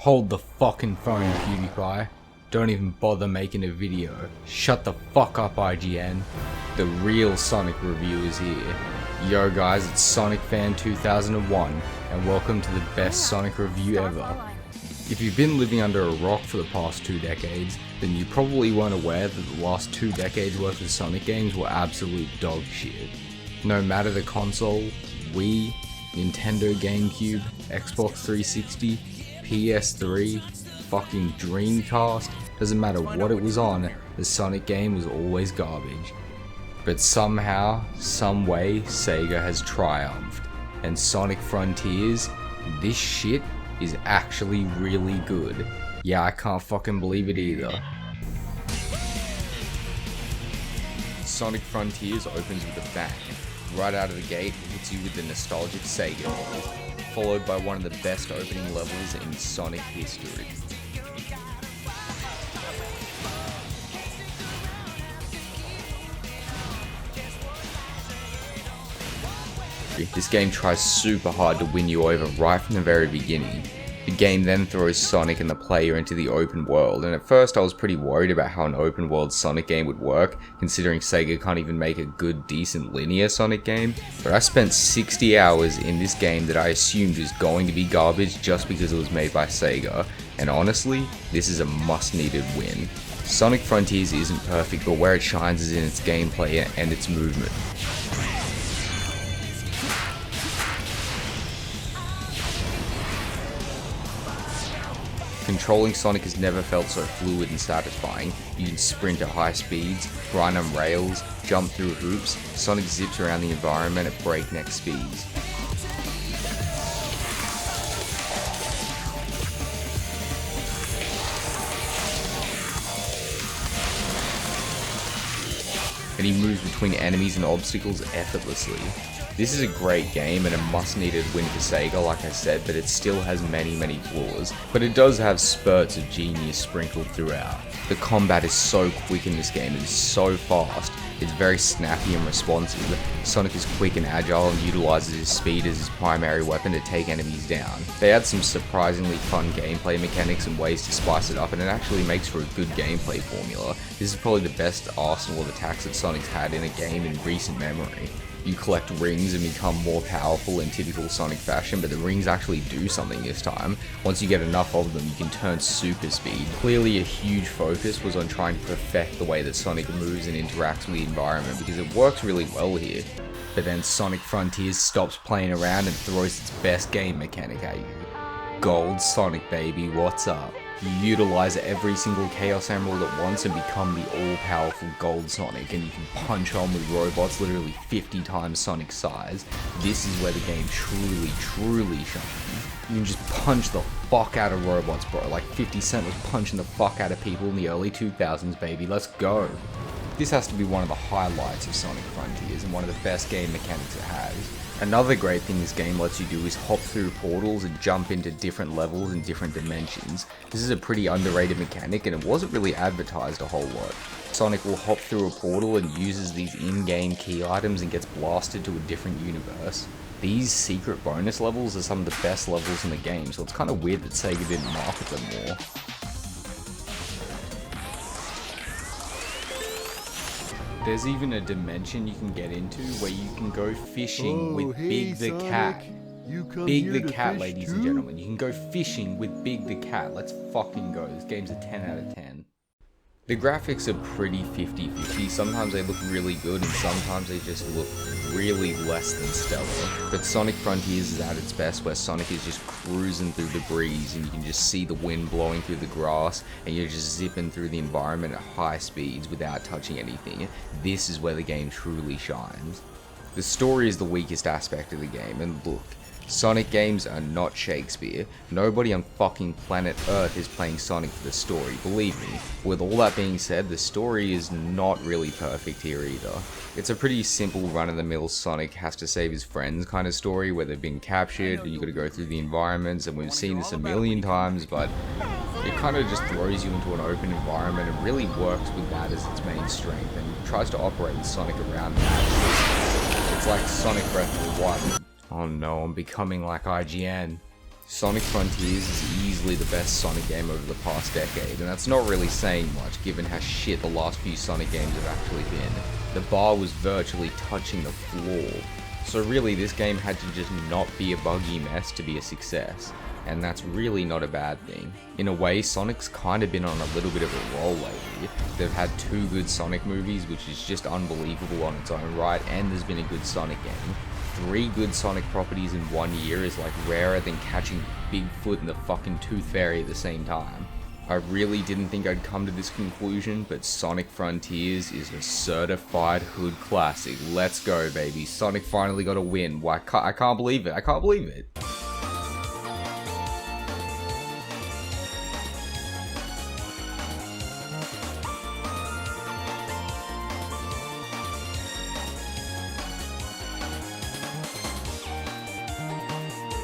Hold the fucking phone, PewDiePie. Don't even bother making a video. Shut the fuck up, IGN. The real Sonic review is here. Yo guys, it's Sonic Fan 2001, and welcome to the best Sonic review ever. If you've been living under a rock for the past 2 decades, then you probably weren't aware that the last 2 decades worth of Sonic games were absolute dog shit. No matter the console, Wii, Nintendo GameCube, Xbox 360, PS3, fucking Dreamcast, doesn't matter what it was on, the Sonic game was always garbage. But somehow, someway, Sega has triumphed, and Sonic Frontiers, this shit is actually really good. Yeah, I can't fucking believe it either. Sonic Frontiers opens with a bang. Right out of the gate, it hits you with the nostalgic Sega music, followed by one of the best opening levels in Sonic history. This game tries super hard to win you over right from the very beginning. The game then throws Sonic and the player into the open world, and at first I was pretty worried about how an open world Sonic game would work, considering Sega can't even make a good, decent linear Sonic game. But I spent 60 hours in this game that I assumed was going to be garbage just because it was made by Sega, and honestly, this is a must-needed win. Sonic Frontiers isn't perfect, but where it shines is in its gameplay and its movement. Controlling Sonic has never felt so fluid and satisfying. You can sprint at high speeds, grind on rails, jump through hoops. Sonic zips around the environment at breakneck speeds. And he moves between enemies and obstacles effortlessly. This is a great game and a must-needed win for Sega, like I said, but it still has many flaws. But it does have spurts of genius sprinkled throughout. The combat is so quick in this game, it is so fast, it's very snappy and responsive. Sonic is quick and agile and utilizes his speed as his primary weapon to take enemies down. They add some surprisingly fun gameplay mechanics and ways to spice it up, and it actually makes for a good gameplay formula. This is probably the best arsenal of attacks that Sonic's had in a game in recent memory. You collect rings and become more powerful in typical Sonic fashion, but the rings actually do something this time. Once you get enough of them, you can turn super speed. Clearly a huge focus was on trying to perfect the way that Sonic moves and interacts with the environment, because it works really well here. But then Sonic Frontiers stops playing around and throws its best game mechanic at you. Gold Sonic, baby, what's up? You utilize every single Chaos Emerald at once and become the all-powerful Gold Sonic, and you can punch on with robots literally 50 times Sonic's size. This is where the game truly shines. You can just punch the fuck out of robots, bro. Like 50 Cent was punching the fuck out of people in the early 2000s, baby. Let's go. This has to be one of the highlights of Sonic Frontiers and one of the best game mechanics it has. Another great thing this game lets you do is hop through portals and jump into different levels and different dimensions. This is a pretty underrated mechanic, and it wasn't really advertised a whole lot. Sonic will hop through a portal and uses these in-game key items and gets blasted to a different universe. These secret bonus levels are some of the best levels in the game, so it's kind of weird that Sega didn't market them more. There's even a dimension you can get into where you can go fishing with Big the Cat. Big the Cat, ladies and gentlemen. You can go fishing with Big the Cat. Let's fucking go. This game's a 10 out of 10. The graphics are pretty 50-50. Sometimes they look really good and sometimes they just look really less than stellar. But Sonic Frontiers is at its best, where Sonic is just cruising through the breeze and you can just see the wind blowing through the grass and you're just zipping through the environment at high speeds without touching anything. This is where the game truly shines. The story is the weakest aspect of the game, and look, Sonic games are not Shakespeare. Nobody on fucking planet Earth is playing Sonic for the story, believe me. With all that being said, the story is not really perfect here either. It's a pretty simple run-of-the-mill Sonic has to save his friends kind of story, where they've been captured and you gotta go through the environments, and we've seen this a million times, but it kind of just throws you into an open environment and really works with that as its main strength, and tries to operate with Sonic around that. It's like Sonic Breath of the Wild. Oh no, I'm becoming like IGN. Sonic Frontiers is easily the best Sonic game over the past decade, and that's not really saying much given how shit the last few Sonic games have actually been. The bar was virtually touching the floor, so really this game had to just not be a buggy mess to be a success, and that's really not a bad thing. In a way, Sonic's kinda been on a little bit of a roll lately. They've had 2 good Sonic movies, which is just unbelievable on its own right, and there's been a good Sonic game. 3 good Sonic properties in 1 year is like rarer than catching Bigfoot and the fucking Tooth Fairy at the same time. I really didn't think I'd come to this conclusion, but Sonic Frontiers is a certified hood classic. Let's go, baby. Sonic finally got a win. I can't believe it. I can't believe it.